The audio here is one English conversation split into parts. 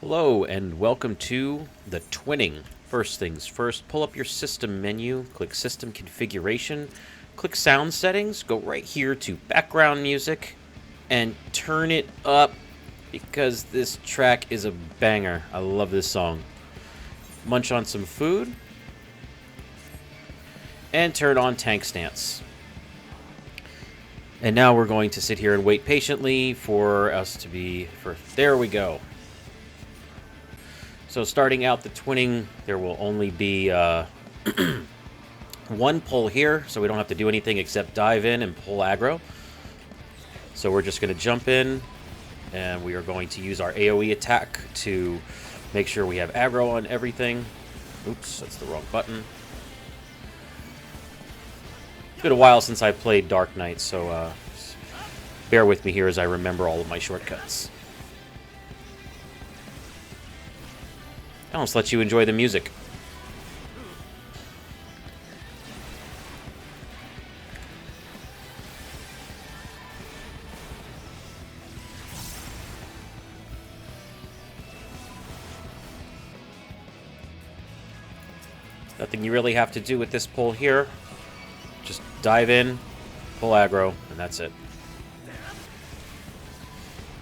Hello and welcome to the twinning. First things first, pull up your system menu, click system configuration, click sound settings, go right here to background music and turn it up because this track is a banger. I love this song. Munch on some food and turn on tank stance. And now we're going to sit here and wait patiently for us to be there we go. So starting out the twinning, there will only be one pull here, so we don't have to do anything except dive in and pull aggro. So we're just going to jump in, and we are going to use our AoE attack to make sure we have aggro on everything. Oops, that's the wrong button. It's been a while since I played Dark Knight, so bear with me here as I remember all of my shortcuts. I'll just let you enjoy the music. Nothing you really have to do with this pull here. Just dive in, pull aggro, and that's it.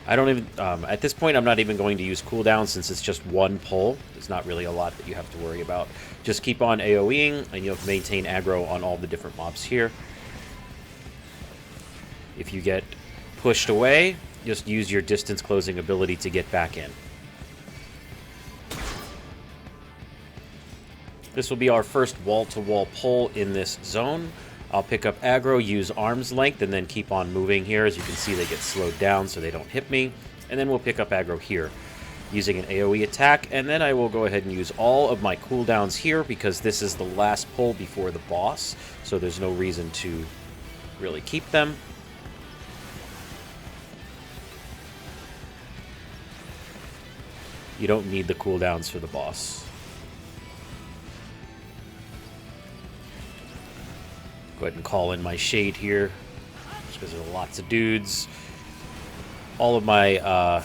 I don't even, at this point, I'm not even going to use cooldown since it's just one pull. There's not really a lot that you have to worry about. Just keep on AoEing, and you'll maintain aggro on all the different mobs here. If you get pushed away, just use your distance closing ability to get back in. This will be our first wall-to-wall pull in this zone. I'll pick up aggro, use arm's length, and then keep on moving here. As you can see, they get slowed down so they don't hit me. And then we'll pick up aggro here using an AoE attack. And then I will go ahead and use all of my cooldowns here because this is the last pull before the boss. So there's no reason to really keep them. You don't need the cooldowns for the boss. Go ahead and call in my shade here, just because there are lots of dudes. All of my,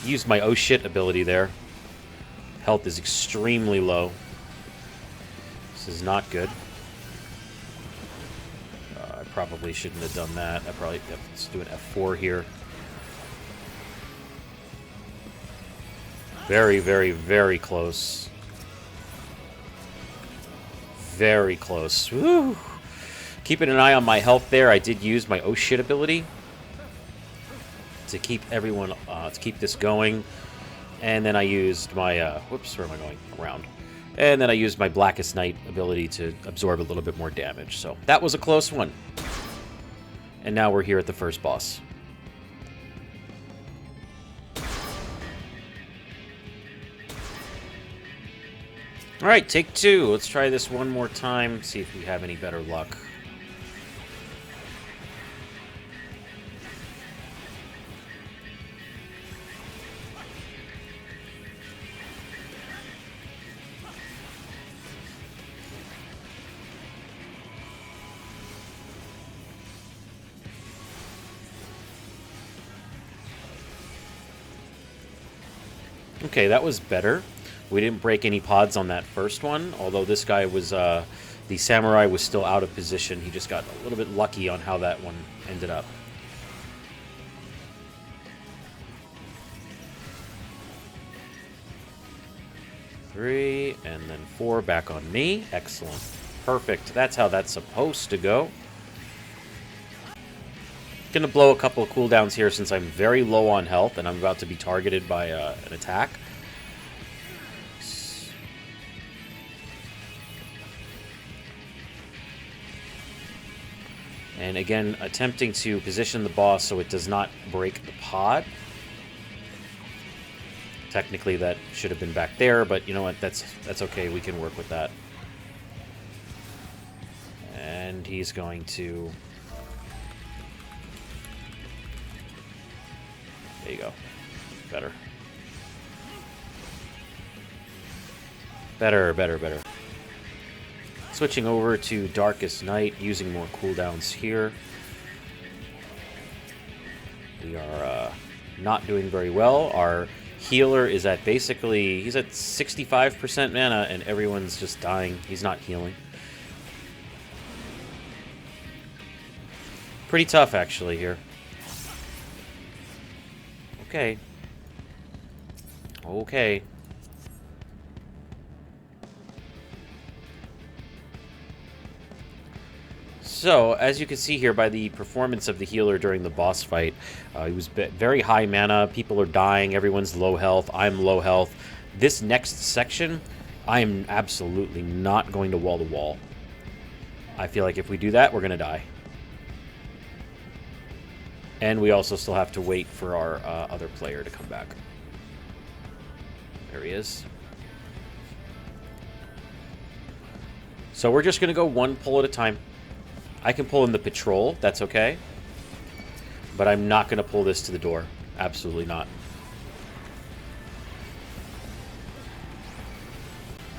use my oh shit ability there. Health is extremely low. This is not good. I probably shouldn't have done that. Let's do an F4 here. Very, very, very close. Very close. Woo. Keeping an eye on my health there. I did use my oh shit ability to keep everyone, to keep this going. And then I used my, whoops, where am I going? Around. And then I used my Blackest Night ability to absorb a little bit more damage. So that was a close one. And now we're here at the first boss. Alright, take two. Let's try this one more time, see if we have any better luck. Okay, that was better. We didn't break any pods on that first one, although this guy was, the samurai was still out of position. He just got a little bit lucky on how that one ended up. Three, and then four back on me. Excellent. Perfect. That's how that's supposed to go. Gonna blow a couple of cooldowns here since I'm very low on health and I'm about to be targeted by an attack. And again, attempting to position the boss so it does not break the pod. Technically, that should have been back there, but you know what? That's okay. We can work with that. And he's going to... There you go. Better. Better. Switching over to Darkest Night, using more cooldowns here. We are not doing very well. Our healer is at basically, he's at 65% mana, and everyone's just dying. He's not healing. Pretty tough, actually, here. Okay. Okay. So, as you can see here by the performance of the healer during the boss fight, he was very high mana, people are dying, everyone's low health, I'm low health. This next section, I am absolutely not going to wall-to-wall. I feel like if we do that, we're going to die. And we also still have to wait for our other player to come back. There he is. So we're just going to go one pull at a time. I can pull in the patrol, that's okay. But I'm not going to pull this to the door. Absolutely not.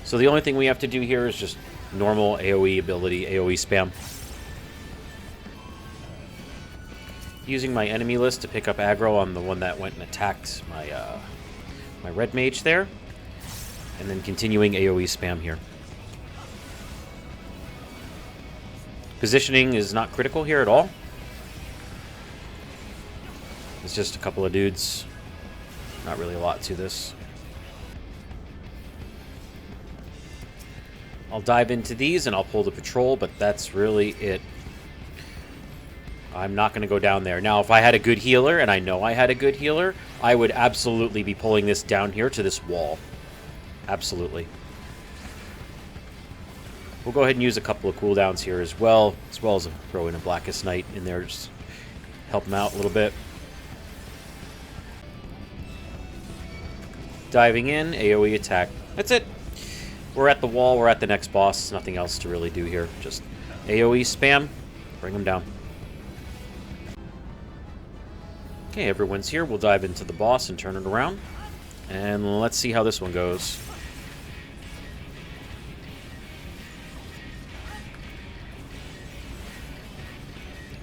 So the only thing we have to do here is just normal AoE ability, AoE spam. Using my enemy list to pick up aggro on the one that went and attacked my, my red mage there. And then continuing AoE spam here. Positioning is not critical here at all. It's just a couple of dudes. Not really a lot to this. I'll dive into these and I'll pull the patrol, but that's really it. I'm not going to go down there. Now, if I had a good healer, and I know I had a good healer, I would absolutely be pulling this down here to this wall. Absolutely. We'll go ahead and use a couple of cooldowns here as well as throw in a Blackest Night in there, just help him out a little bit. Diving in, AoE attack. That's it. We're at the wall, we're at the next boss. Nothing else to really do here. Just AoE spam, bring him down. Okay, everyone's here. We'll dive into the boss and turn it around. And let's see how this one goes.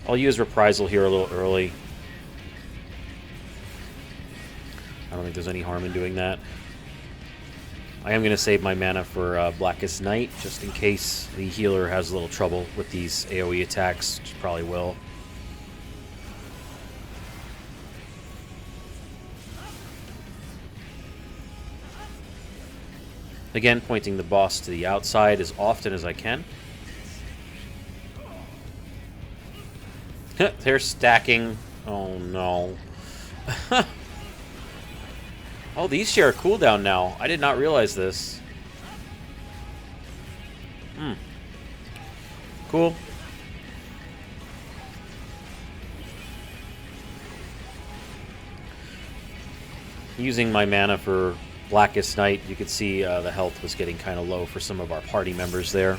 I'll use Reprisal here a little early. I don't think there's any harm in doing that. I am going to save my mana for Blackest Night, just in case the healer has a little trouble with these AoE attacks, which probably will. Again, pointing the boss to the outside as often as I can. They're stacking. Oh no. Oh, these share a cooldown now. I did not realize this. Cool. Using my mana for Blackest Night, you could see the health was getting kind of low for some of our party members there.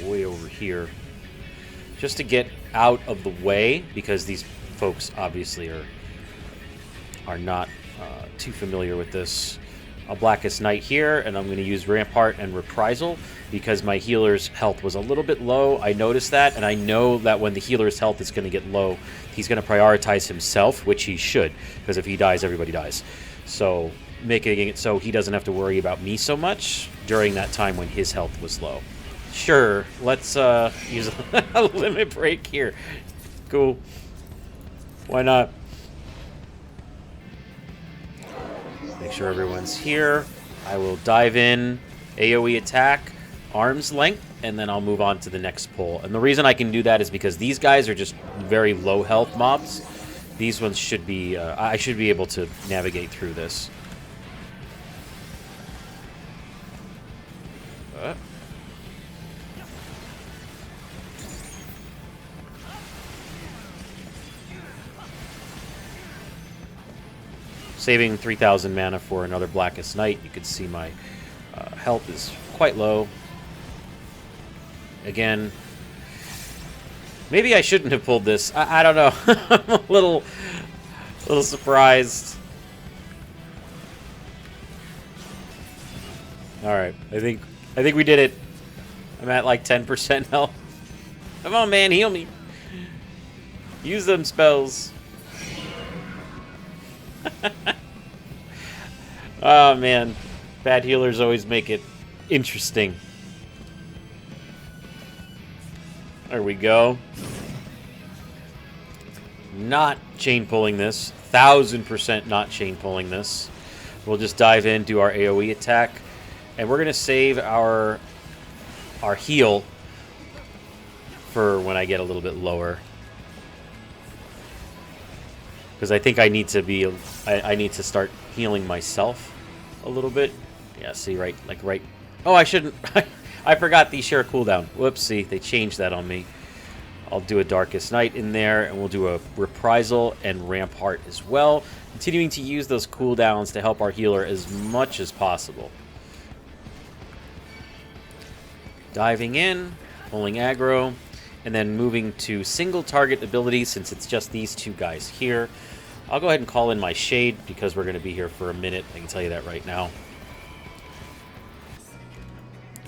Way over here. Just to get out of the way, because these folks obviously are not too familiar with this. A Blackest Night here, and I'm going to use Rampart and Reprisal because my healer's health was a little bit low. I noticed that, and I know that when the healer's health is going to get low, he's going to prioritize himself, which he should, because if he dies, everybody dies. So making it so he doesn't have to worry about me so much during that time when his health was low. Sure, let's use a limit break here. Cool. Why not? Make sure everyone's here. I will dive in, AoE attack, arm's length, and then I'll move on to the next pull. And the reason I can do that is because these guys are just very low health mobs. These ones should be, I should be able to navigate through this. Saving 3,000 mana for another Blackest Night. You can see my health is quite low. Again, maybe I shouldn't have pulled this. I don't know. I'm a little surprised. All right, I think we did it. I'm at like 10% health. Come on, man, heal me. Use them spells. Oh, man. Bad healers always make it interesting. There we go. Not chain pulling this. 1000% not chain pulling this. We'll just dive in, do our AoE attack. And we're going to save our heal for when I get a little bit lower. Because I think I need to be... I need to start healing myself a little bit. Yeah, see, right... Like, right... Oh, I shouldn't... I forgot these share a cooldown. Whoopsie, they changed that on me. I'll do a Darkest Night in there, and we'll do a Reprisal and Rampart as well. Continuing to use those cooldowns to help our healer as much as possible. Diving in, pulling aggro, and then moving to single target abilities since it's just these two guys here. I'll go ahead and call in my Shade because we're going to be here for a minute. I can tell you that right now.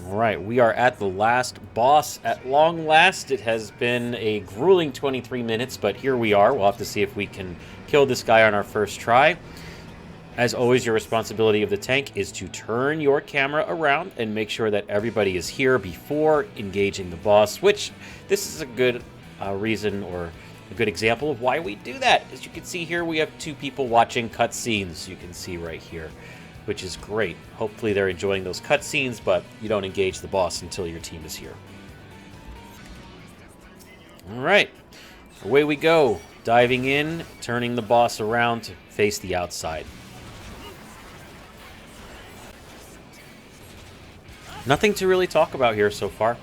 Alright, we are at the last boss. At long last, it has been a grueling 23 minutes, but here we are. We'll have to see if we can kill this guy on our first try. As always, your responsibility of the tank is to turn your camera around and make sure that everybody is here before engaging the boss, which this is a good reason or a good example of why we do that. As you can see here, we have two people watching cutscenes, you can see right here, which is great. Hopefully they're enjoying those cutscenes, but you don't engage the boss until your team is here. Alright, away we go. Diving in, turning the boss around to face the outside. Nothing to really talk about here so far.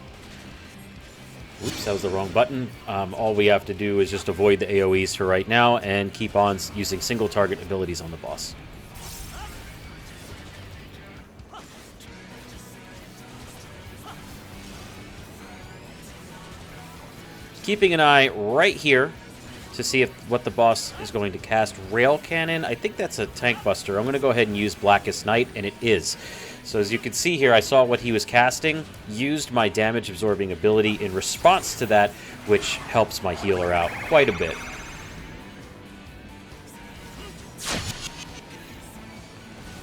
Oops, that was the wrong button. All we have to do is just avoid the AoEs for right now and keep on using single target abilities on the boss. Keeping an eye right here to see if what the boss is going to cast. Rail Cannon, I think that's a tank buster. I'm going to go ahead and use Blackest Night, and it is. So as you can see here, I saw what he was casting, used my damage absorbing ability in response to that, which helps my healer out quite a bit.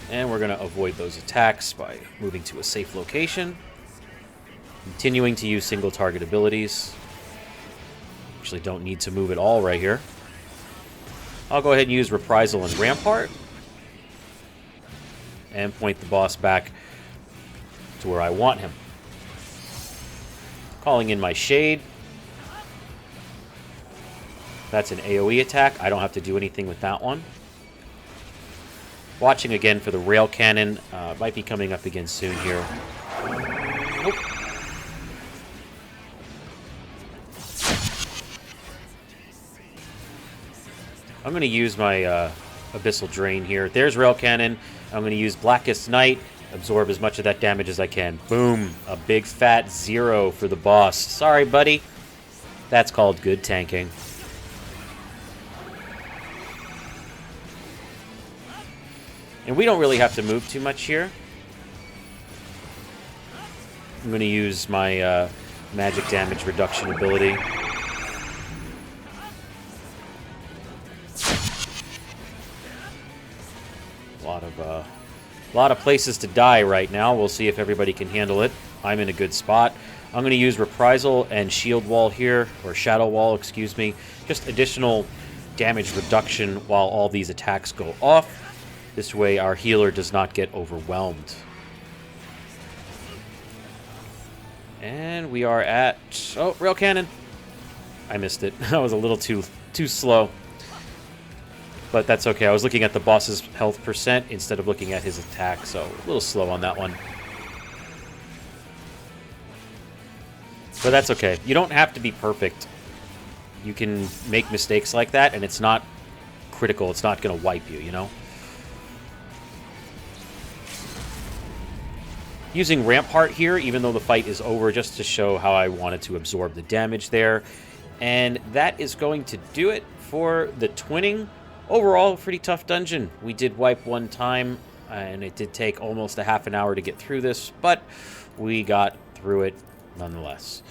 And we're going to avoid those attacks by moving to a safe location. Continuing to use single target abilities. Actually don't need to move at all right here. I'll go ahead and use Reprisal and Rampart. And point the boss back to where I want him. Calling in my Shade. That's an AoE attack. I don't have to do anything with that one. Watching again for the Rail Cannon. Might be coming up again soon here. Nope. I'm going to use my Abyssal Drain here. There's Rail Cannon. I'm going to use Blackest Night. Absorb as much of that damage as I can. Boom. A big fat 0 for the boss. Sorry, buddy. That's called good tanking. And we don't really have to move too much here. I'm going to use my magic damage reduction ability. A lot of places to die right now. We'll see if everybody can handle it. I'm in a good spot. I'm going to use Reprisal and Shield Wall here, or Shadow Wall, excuse me. Just additional damage reduction while all these attacks go off. This way our healer does not get overwhelmed. And we are at... Oh, Rail Cannon. I missed it. I was a little too slow. But that's okay. I was looking at the boss's health percent instead of looking at his attack, so a little slow on that one. But that's okay. You don't have to be perfect. You can make mistakes like that, and it's not critical. It's not going to wipe you, you know? Using Rampart here, even though the fight is over, just to show how I wanted to absorb the damage there. And that is going to do it for the twinning. Overall, pretty tough dungeon. We did wipe one time, and it did take almost a half an hour to get through this, but we got through it nonetheless.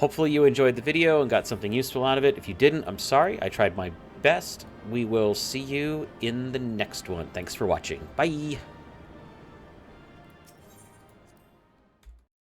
Hopefully you enjoyed the video and got something useful out of it. If you didn't, I'm sorry. I tried my best. We will see you in the next one. Thanks for watching. Bye!